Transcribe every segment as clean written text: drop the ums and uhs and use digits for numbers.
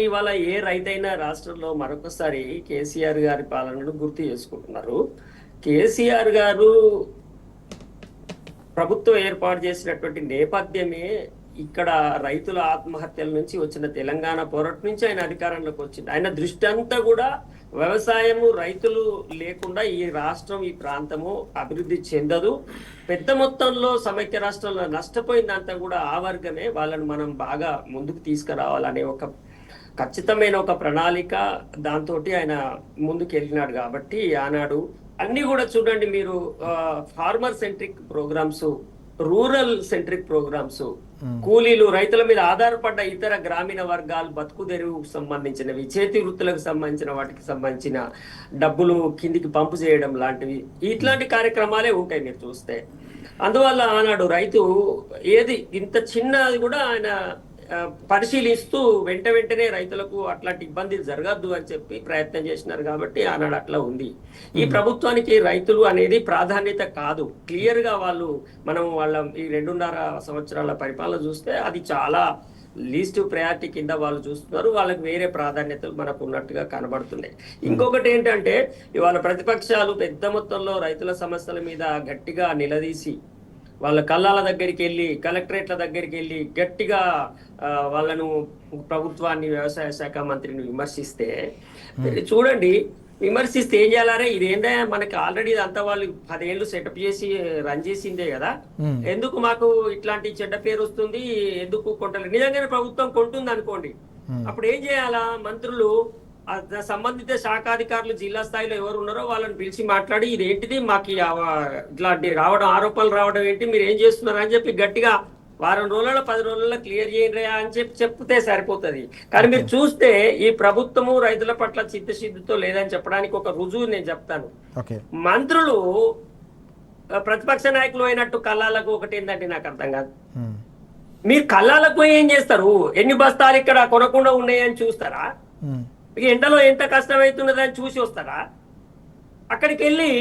ఇవాళ ఏ రైతైనా రాష్ట్రంలో మరొకసారి కేసీఆర్ గారి పాలనను గుర్తు చేసుకుంటున్నారు. కేసీఆర్ గారు ప్రభుత్వం ఏర్పాటు చేసినటువంటి నేపథ్యమే ఇక్కడ రైతుల ఆత్మహత్యల నుంచి వచ్చిన తెలంగాణ పోరాటం నుంచి ఆయన అధికారంలోకి వచ్చింది. ఆయన దృష్టి అంతా కూడా వ్యవసాయము, రైతులు లేకుండా ఈ రాష్ట్రం, ఈ ప్రాంతము అభివృద్ధి చెందదు. పెద్ద మొత్తంలో సమైక్య రాష్ట్రంలో నష్టపోయిందంతా కూడా ఆ వర్గమే. వాళ్ళని మనం బాగా ముందుకు తీసుకురావాలనే ఒక ఖచ్చితమైన ఒక ప్రణాళిక దాంతో ఆయన ముందుకు వెళ్ళినాడు. కాబట్టి ఆనాడు అన్ని కూడా చూడండి మీరు, farmer centric programmes, rural centric programmes, కూలీలు, రైతుల మీద ఆధారపడ్డ ఇతర గ్రామీణ వర్గాలు బతుకు తెరువుకు సంబంధించినవి, చేతి వృత్తులకు సంబంధించిన వాటికి సంబంధించిన డబ్బులు కిందికి పంపు చేయడం లాంటివి, ఇట్లాంటి కార్యక్రమాలే ఉంటాయి మీరు చూస్తే. అందువల్ల ఆనాడు రైతు ఏది ఇంత చిన్నది కూడా ఆయన పరిశీలిస్తూ వెంటనే రైతులకు అట్లాంటి ఇబ్బంది జరగద్దు అని చెప్పి ప్రయత్నం చేసినారు. కాబట్టి ఆనాడు అట్లా ఉంది. ఈ ప్రభుత్వానికి రైతులు అనేది ప్రాధాన్యత కాదు. క్లియర్ గా మనం వాళ్ళ ఈ 2.5 సంవత్సరాల పరిపాలన చూస్తే అది చాలా లీస్ట్ ప్రయారిటీ కింద వాళ్ళు చూస్తున్నారు. వాళ్ళకి వేరే ప్రాధాన్యతలు మనకు ఉన్నట్టుగా కనబడుతున్నాయి. ఇంకొకటి ఏంటంటే, ఇవాళ ప్రతిపక్షాలు పెద్ద మొత్తంలో రైతుల సమస్యల మీద గట్టిగా నిలదీసి వాళ్ళ కళ్ళాల దగ్గరికి వెళ్ళి, కలెక్టరేట్ల దగ్గరికి వెళ్ళి గట్టిగా వాళ్ళను, ప్రభుత్వాన్ని, వ్యవసాయ శాఖ మంత్రిని విమర్శిస్తే చూడండి, విమర్శిస్తే ఏం చేయాలరే, ఇదేందా మనకి ఆల్రెడీ అంతా వాళ్ళు 10 ఏళ్ళు సెటప్ చేసి రన్ చేసిందే కదా, ఎందుకు మాకు ఇట్లాంటి చెడ్డ పేరు వస్తుంది, ఎందుకు కొంటలేదు? నిజంగానే ప్రభుత్వం కొంటుంది అనుకోండి, అప్పుడు ఏం చేయాలా? మంత్రులు, సంబంధిత శాఖాధికారులు జిల్లా స్థాయిలో ఎవరు ఉన్నారో వాళ్ళని పిలిచి మాట్లాడి, ఇదేంటిది మాకు ఇట్లాంటి ఆరోపణలు రావడం ఏంటి, మీరు ఏం చేస్తున్నారు అని చెప్పి గట్టిగా 1 వారం రోజులలో 10 రోజులలో క్లియర్ చేయండి అని చెప్తే సరిపోతుంది. కానీ మీరు చూస్తే ఈ ప్రభుత్వము రైతుల పట్ల చిత్తశుద్ధితో లేదని చెప్పడానికి ఒక రుజువు నేను చెప్తాను. మంత్రులు ప్రతిపక్ష నాయకులు అయినట్టు కళ్ళాలకు ఒకటి ఏంటంటే నాకు అర్థం కాదు. మీరు కళ్ళాలకు పోయి ఏం చేస్తారు? ఎన్ని బస్తాలు ఇక్కడ కొనకుండా ఉన్నాయని చూస్తారా? ఎండలో ఎంత కష్టమవుతున్నదని చూసి వస్తారా? అక్కడికి వెళ్ళి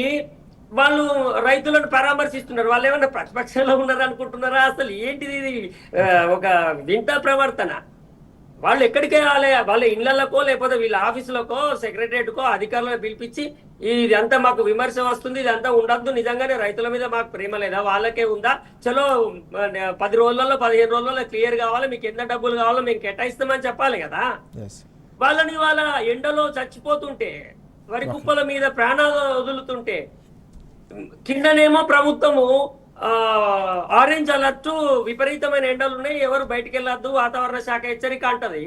వాళ్ళు రైతులను పరామర్శిస్తున్నారు. వాళ్ళు ఏమన్నా ప్రతిపక్షంలో ఉన్నారు అనుకుంటున్నారా? అసలు ఏంటిది ఇది? ఒక వింత ప్రవర్తన. వాళ్ళు ఎక్కడికి వెళ్ళాలి? వాళ్ళ ఇళ్లకో లేకపోతే వీళ్ళ ఆఫీసులకో, సెక్రటరియట్కో అధికారులను పిలిపించి, ఇదంతా మాకు విమర్శ వస్తుంది, ఇదంతా ఉండద్దు, నిజంగానే రైతుల మీద మాకు ప్రేమ లేదా, వాళ్ళకే ఉందా, చలో 10 రోజులలో 15 రోజులలో క్లియర్ కావాలి, మీకు ఎంత డబ్బులు కావాలో మేము కేటాయిస్తామని చెప్పాలి కదా. వాళ్ళని వాళ్ళ ఎండలో చచ్చిపోతుంటే, వరి కుప్పల మీద ప్రాణాలు వదులుతుంటే, కిందనేమో ప్రభుత్వము ఆరెంజ్ అలర్ట్, విపరీతమైన ఎండలు ఉన్నాయి, ఎవరు బయటికి వెళ్ళొద్దు, వాతావరణ శాఖ హెచ్చరిక అంటది.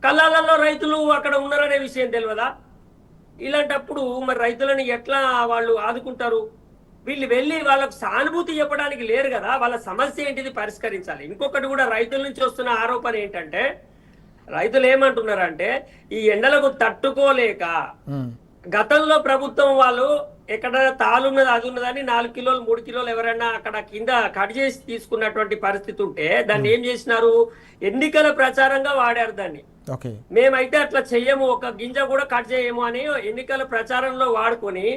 కళ్ళాలలో రైతులు అక్కడ ఉన్నారనే విషయం తెలియదా? ఇలాంటప్పుడు మరి రైతులను ఎట్లా వాళ్ళు ఆదుకుంటారు? వీళ్ళు వెళ్ళి వాళ్ళకు సానుభూతి చెప్పడానికి లేరు కదా. వాళ్ళ సమస్య ఏంటిది పరిష్కరించాలి. ఇంకొకటి కూడా, రైతుల నుంచి వస్తున్న ఆరోపణ ఏంటంటే, రైతులు ఏమంటున్నారంటే, ఈ ఎండలకు తట్టుకోలేక గతంలో ప్రభుత్వం వాళ్ళు ఎక్కడ తాలున్నది అది ఉన్నదని 4 కిలోలు 3 కిలోలు ఎవరైనా అక్కడ కింద కట్ చేసి తీసుకున్నటువంటి పరిస్థితి ఉంటే దాన్ని ఏం చేసినారు? ఎన్నికల ప్రచారంగా వాడారు దాన్ని. మేమైతే అట్లా చెయ్యము, ఒక గింజ కూడా కట్ చేయము అని ఎన్నికల ప్రచారంలో వాడుకొని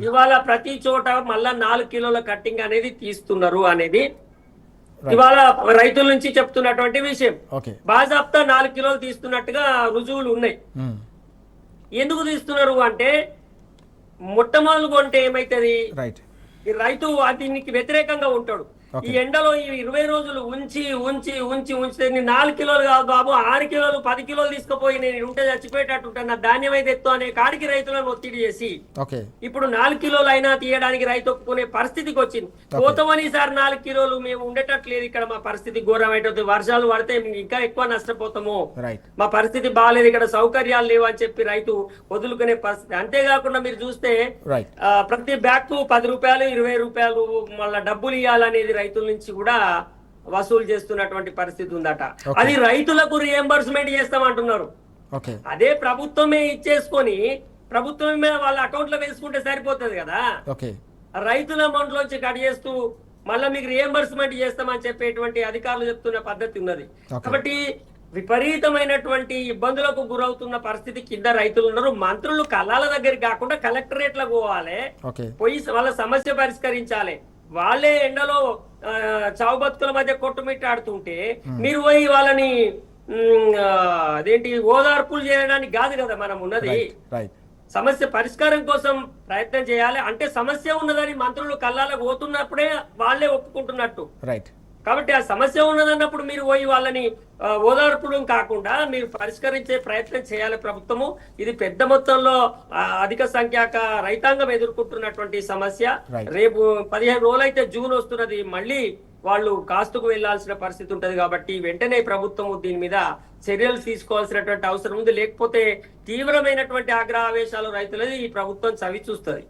ఇవాళ ప్రతి చోట మళ్ళా 4 కిలోల కట్టింగ్ అనేది తీస్తున్నారు అనేది ఇవాళ రైతుల నుంచి చెప్తున్నటువంటి విషయం. బాజాప్తా 4 కిలోలు తీస్తున్నట్టుగా రుజువులు ఉన్నాయి. ఎందుకు తీస్తున్నారు అంటే, మొట్టమొదలు కొంటే ఏమైతుంది, ఈ రైతు దీనికి వ్యతిరేకంగా ఉంటాడు. ఈ ఎండలో ఈ 20 రోజులు ఉంచి 4 కిలోలు కాదు బాబు, 6 కిలోలు 10 కిలోలు తీసుకుపోయి నేను ఉంటే చచ్చిపోయేటట్టు నా ధాన్యం అయితే ఎత్తు అనే కాడికి రైతులను ఒత్తిడి చేసి ఇప్పుడు 4 కిలోలు అయినా తీయడానికి రైతు ఒప్పుకునే పరిస్థితికి వచ్చింది. పోతామని సార్ 4 కిలోలు మేము ఉండేటట్లేదు, ఇక్కడ మా పరిస్థితి ఘోరమైతే, వర్షాలు పడితే ఇంకా ఎక్కువ నష్టపోతాము, మా పరిస్థితి బాగాలేదు, ఇక్కడ సౌకర్యాలు లేవు అని చెప్పి రైతు వదులుకునే పరిస్థితి. అంతేకాకుండా మీరు చూస్తే ప్రతి బ్యాగ్ కు 10 రూపాయలు 20 రూపాయలు మళ్ళీ డబ్బులు ఇవ్వాలనేది రైతుల నుంచి కూడా వసూలు చేస్తున్నటువంటి పరిస్థితి ఉందట. అది రైతులకు రియంబర్స్మెంట్ చేస్తామంటున్నారు. అదే ప్రభుత్వమే ఇచ్చేసుకొని ప్రభుత్వమే వాళ్ళ అకౌంట్ లో వేసుకుంటే సరిపోతుంది కదా. రైతుల అమౌంట్ లోంచి కట్ చేస్తూ మళ్ళీ మీకు రియంబర్స్మెంట్ చేస్తామని చెప్పేటువంటి అధికారులు చెప్తున్న పద్ధతి ఉన్నది. కాబట్టి విపరీతమైనటువంటి ఇబ్బందులకు గురవుతున్న పరిస్థితి కింద రైతులు ఉన్నారు. మంత్రులు కళ్ళాల దగ్గరికి కాకుండా కలెక్టరేట్లకు పోవాలి, పోయి వాళ్ళ సమస్య పరిష్కరించాలి. వాళ్ళే ఎండలో చావు బతుకుల మధ్య కొట్టుమిట్టాడుతుంటే మీరు పోయి వాళ్ళని అదేంటి ఓదార్పులు చేయడానికి కాదు కదా మనం ఉన్నది. రైట్ రైట్ సమస్య పరిష్కారం కోసం ప్రయత్నం చేయాలి. అంటే సమస్య ఉన్నదని మంత్రులు కల్లాలకు పోతున్నప్పుడే వాళ్ళే ఒప్పుకుంటున్నట్టు. రైట్ కాబట్టి ఆ సమస్య ఉన్నదన్నప్పుడు మీరు పోయి వాళ్ళని ఓదార్పుడం కాకుండా మీరు పరిష్కరించే ప్రయత్నం చేయాలి ప్రభుత్వము. ఇది పెద్ద మొత్తంలో అధిక సంఖ్యాక రైతాంగం ఎదుర్కొంటున్నటువంటి సమస్య. Right. రేపు 15 రోజులైతే జూన్ వస్తున్నది, మళ్ళీ వాళ్ళు కాస్తుకు వెళ్లాల్సిన పరిస్థితి ఉంటది. కాబట్టి వెంటనే ప్రభుత్వము దీని మీద చర్యలు తీసుకోవాల్సినటువంటి అవసరం ఉంది. లేకపోతే తీవ్రమైనటువంటి ఆగ్రహావేశాలు రైతులది ఈ ప్రభుత్వం చవి చూస్తుంది.